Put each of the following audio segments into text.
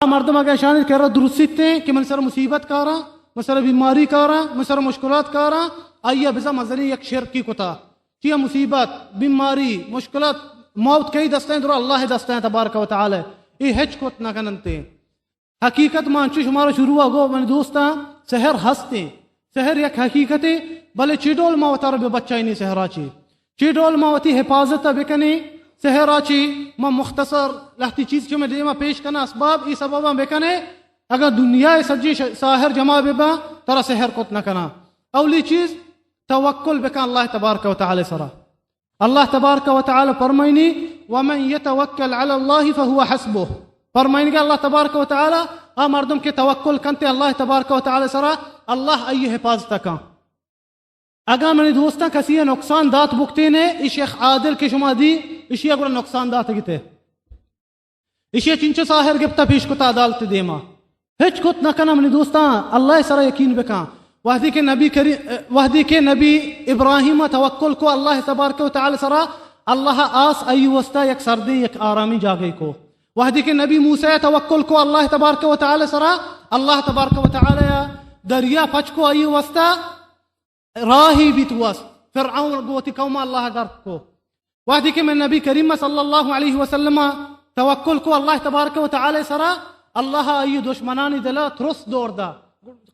मर्दम अगर शान कह रहा दुरुस्ते कि मन सर मुसीबत कारा मन सर बीमारी कारा मन सर मुश्किलात कारा आइया बिजा मजनी एक शेर की कुता कि मुसीबत बीमारी मुश्किलात मौत कई दस्तें दरो अल्लाह दस्तें तबारक व तआला ये हेच कोत ना कनते हकीकत मानची शुमारा शुरू गो मन दोस्ता शहर हंसते शहर एक हकीकत भले चिडोल मावतार बे बच्चा नहीं सहराची चिडोल मावती हिफाजत बेकने सहराची मा मुख्तसर लहती चीज जो मैं देमा पेश करना असबाब इस सबबा बेकने अगर दुनिया सज्जी साहर जमा बेबा तरा सहर कोत ना कना अवली चीज तवक्कुल बेका अल्लाह तबारक व तआला सरा अल्लाह तबारक व तआला फरमाइनी वमन यतवक्कल अला अल्लाह फहुव हस्बुह फरमाइनी अल्लाह तबारक व तआला आ मर्दम के तवक्कुल कंते अल्लाह तबारक व तआला सरा अल्लाह आई हिफाजत का अगर मैंने दोस्ता कसी नुकसान दात बुकते ने इस शेख आदिल के शुमा दी इशिया गुड़ा नुकसान दात गिते इशिया चिंचो साहर गिफ्ता पेश कुता अदालत देमा हिच कुत न कना मैंने दोस्ता अल्लाह सरा यकीन बेका वहदी के नबी इब्राहिम तवक्कुल को अल्लाह तबारक व तआला सरा अल्लाह आस आई वस्ता एक सर्दी एक आरामी जागे को वहदी के नबी मूसा तवक्कुल को अल्लाह तबारक व तआला सरा अल्लाह तबारक व तआला दरिया फच को आई वस्ता राही बितवस फिरऔन गोती कौम अल्लाह गर्द को वहदी के मैं नबी करीम सल्लल्लाहु अलैहि वसल्लम तवक्कुल को अल्लाह तबारक व तआला सरा अल्लाह आई दुश्मनानी दिला थ्रुस दौरदा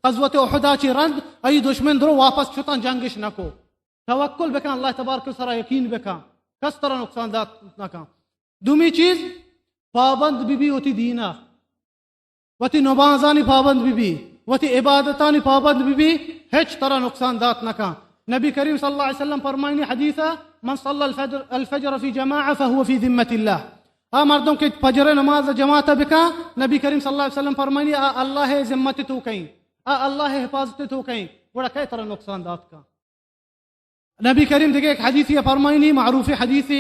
क़ज़वत उहुदा ची रंद आई दुश्मन दरो वापस छुता जंगिश नको तवक्कुल बेका अल्लाह तबारक व सरा यकीन बेका कस तरह नुकसान दात नका दुमी चीज पाबंद बीबी होती दीना वती नमाजानी पाबंद बीबी वती इबादतानी पाबंद बीबी हेच तरह नुकसान दात नका नबी करीम सल्लल्लाहु अलैहि वसल्लम फरमाइनी हदीसा मन सल्ला अल-फज्र फी जमाअ फहुव फी ज़िम्मतिल्लाह आ मर्दों के फजर नमाज जमात बिका नबी करीम सल्लल्लाहु अलैहि वसल्लम फरमाइनी आ अल्लाह जिम्मत तो कहीं आ अल्लाह हिफाजत तो कहीं बड़ा कई तरह नुकसान दात का नबी करीम देखे एक हदीस ये फरमाइनी मारूफ हदीस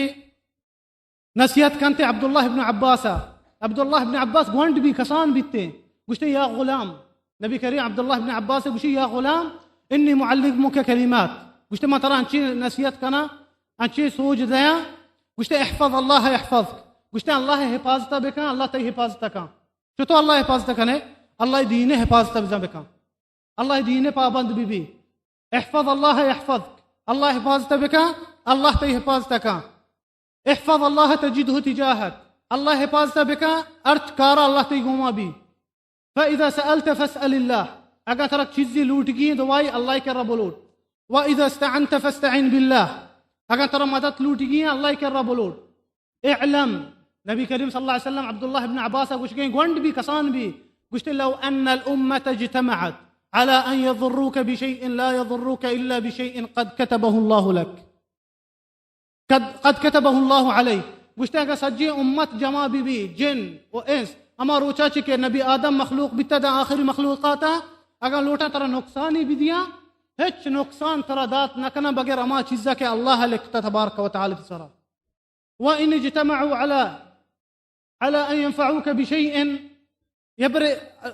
नसीहत कंते अब्दुल्लाह इब्न अब्बास गोंड भी कसान बीते गुश्ते या गुलाम नबी करीम अब्दुल्लाह इब्न अब्बास गुश्ते या गुलाम इन्नी मुअल्लिमुका कलिमात गुश्ते मा तरा अच्छी नसीहत कना अच्छी सोच दया गुश्ते इहफज़ अल्लाह यहफज़क गुश्ते अल्लाह हिफाजत बेका अल्लाह तई हिफाजत का चो तो अल्लाह हिफाजत कने अल्लाह दीने हिफाजत बिजा बेका अल्लाह दीने पाबंद बीबी इहफज़ अल्लाह यहफज़क अल्लाह हिफाजत बेका अल्लाह तई हिफाजत का इहफज़ अल्लाह तजिदहु तिजाहक अल्लाह हिफाजत बेका अर्थ कारा अल्लाह तई गुमा भी फ़इज़ा सअलत फ़स्अलिल्लाह अगर तरक चीज़ें लूट गई दवाई अल्लाह के रब लूट व इज़ा इस्तअनत फ़स्तअन बिल्लाह अगर तरह मदद लूट गई अल्लाह के रब लूट इअलम नबी करीम सल्लल्लाहु अलैहि वसल्लम अब्दुल्लाह इब्न अब्बास कुछ गए गोंड भी कसान भी कुछ लौ अन्न अल उम्मत इज्तमअत अला अन यضروك بشيء لا يضروك इल्ला بشيء قد كتبه الله لك قد كتبه الله عليك गुश्ते अगर सज्जी उम्मत जमा बीबी जिन व इंस अमा रोचा के नबी आदम मखलूक बितदा आखिरी मखलूकाता अगर लोटा तरह नुकसान ही भी दिया हिच नुकसान तरह दात नकना बगैर अमा चीज़ा के अल्लाह लिखता तबारक व तआला सरा व इन इज्तमअu على أن ينفعوك بشيء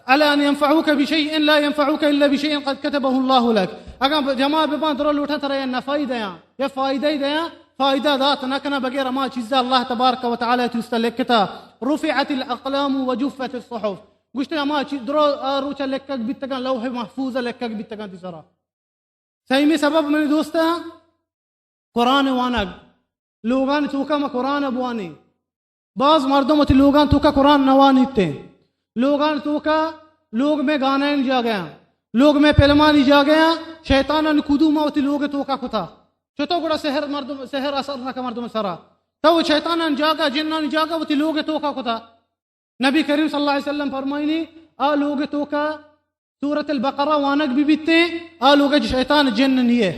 على أن ينفعوك بشيء لا ينفعوك إلا بشيء قد كتبه الله لك अगर जमा बेबान दरो लोटा तरह या नफाई दया या फायदा ही दया फायदा दात नकना बगैर अमा चीज़ा अल्लाह तबारक व तआला तुस्ता लिखता रुफिअतिल अक़लाम व जुफ़्फ़तिस सुहुफ़ गुश्ते अमा चीज़ दरो रोचा लिखक बितगा लौह महफूज लिखक बितगा दिसरा सही में सबब मेरे दोस्ता कुरान वानग लोगान तुका म कुरान अबवानी बाज मर्दों मत लोगान तुका कुरान नवानी ते लोगान तुका लोग में गाना जा गया लोग में पेलमानी जा गया शैतान ने कुदू मावती लोग तुका कुता चतो गुड़ा शहर मर्दों शहर असर न का मर्दों सरा तो शैतान जागा जिन्ना जागा वती लोग तुका कुता नबी करीम सल्लल्लाहु अलैहि वसल्लम फरमाइनी आ लोग तुका सूरत अल-बकरा वानक भी बीते आ लोग शैतान जिन्न निये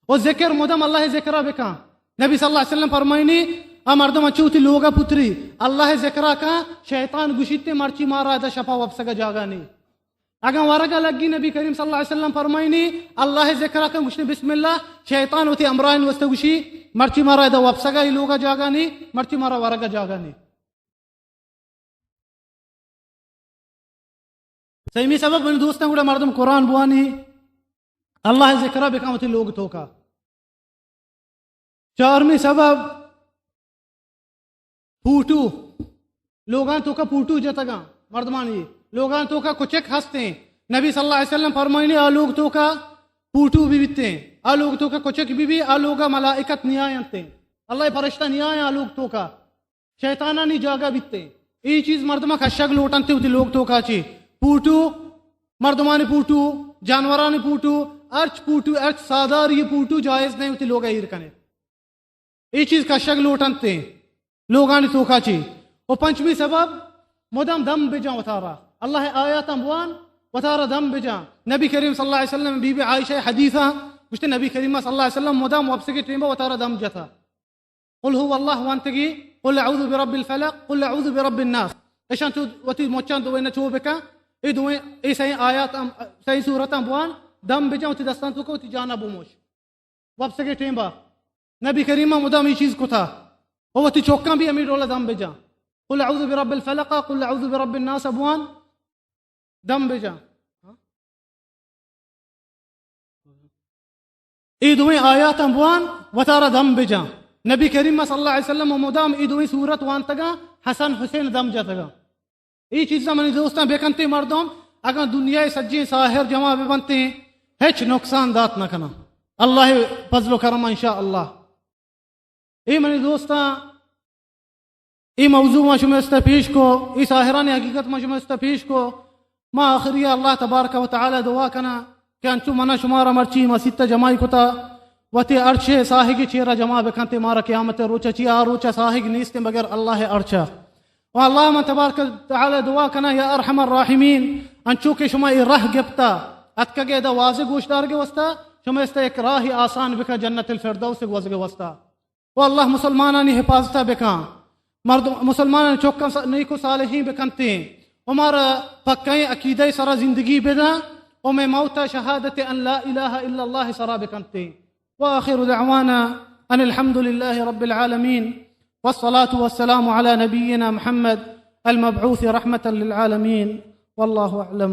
और जिक्र मुदम अल्लाह जिक्रा बेका नबी सल्लल्लाहु अलैहि वसल्लम फरमाइनी आ मर्दम अचूती लोगा पुत्री अल्लाह जिक्रा का शैतान गुशिते मर्ची मारा दा शफा वपसगा जागा नहीं अगर वरगा लगी नबी करीम सल्लल्लाहु अलैहि वसल्लम फरमाइनी अल्लाह जिक्रा का गुशने बिस्मिल्लाह शैतान होती अमरान वस्ते गुशी मर्ची मारा दा वपसगा ही लोगा जागा नहीं मर्ची मारा वरगा जागा नहीं सही में सबब मैंने दोस्तों गुड़ा मर्दम कुरान बुआनी अल्लाह जिक्रा बेकामती लोग तो का चारमी सबब फूटू लोगान तो का फूटू जतगा मर्दमानी लोगान तो का कुछ हंसते हैं नबी सल्लल्लाहु अलैहि वसल्लम फरमाइने आ लोग तो का पूटू भी बिते आ लोग तो का कुछ भी आ लोगा मलाइकत न्याय अंते अल्लाह फरिश्ता न्याय आ लोग तो का शैताना नी जागा बिते ये चीज मर्दमा खशग लोटनते होती लोग तो का ची पूटू मर्दमानी पूटू जानवरानी पूटू अर्च सादार ये पूटू जायज नहीं होती लोग ईर कने ये चीज कशग लोटनते लोगानी तो का ची और पंचमी सबब मुदम दम बिजा वतारा अल्लाह आयात अम्वान वतारा दम बिजा नबी करीम सल्लल्लाहु अलैहि वसल्लम बीबी आयशा हदीसा मुझे नबी करीम सल्लल्लाहु अलैहि वसल्लम मुदम वब्से के टीम वतारा दम जता कुल हुव अल्लाह वंतगी कुल अऊज़ु बिरब्बिल फलक कुल अऊज़ु बिरब्बिन नास ऐशान तो वती मोचन तो वेना चोबका ए दुए ए सही आयात सही सूरत अम्वान दम बिजा वती दस्तान तो को वती जाना बुमोश वब्से के टीम नबी करीम मुदम ये चीज को था वो वती चौका भी अमीर वाला दम बिजा कुल अऊज़ु बिरब्बिल फलक कुल अऊज़ु बिरब्बिन नास अबवान दम बिजा ईदुई आयात अम्वान वतारा दम बिजा नबी करीम सल्लल्लाहु अलैहि वसल्लम मुदाम ईदुई सूरत वान तगा हसन हुसैन दम जतगा ये चीज मनी दोस्तां बेकंते मर्दम अगर दुनिया सज्जी साहिर जमा बनते हेच नुकसान दात न कना अल्लाह फजल करम इंशाअल्लाह ये मनी दोस्तां ये मौजू मशुमस्त पेश को इस साहिरानी हकीकत मशुमस्त पेश को मा आखिरी अल्लाह तबारक व तआला दुआ कना कि अंचु मना शुमारा मर्ची मसित्ता जमाई कुता वते अर्शे साहिग चेरा जमा बेखंते मारा क़यामत रोचा चिया रोचा साहिग नीस्ते बगैर अल्लाह अर्शा व अल्लाह मन तबारक व तआला दुआ कना या अरहमर राहिमीन अंचु के शुमा रह गिफ्ता अतकगे दा वाज़े गोशदार के वस्ता शुमा इस्ता एक राह आसान बिका जन्नतुल फिरदौस के वज़गे वस्ता व अल्लाह मुसलमानानी हिफाजता बेका मर्द मुसलमान चौका नहीं को सालेहीन बेकंते हमारा पक्के अकीदे सरा जिंदगी बेदा और मैं मौता शहादत अन ला इलाहा इल्लल्लाह सरा बेकंते व आखिर दअवाना अन अल्हम्दुलिल्लाहि रब्बिल आलमीन वस्सलातु वस्सलामु अला नबिय्यिना मुहम्मद अल मबऊस रहमतन लिल आलमीन वल्लाहु अअलम।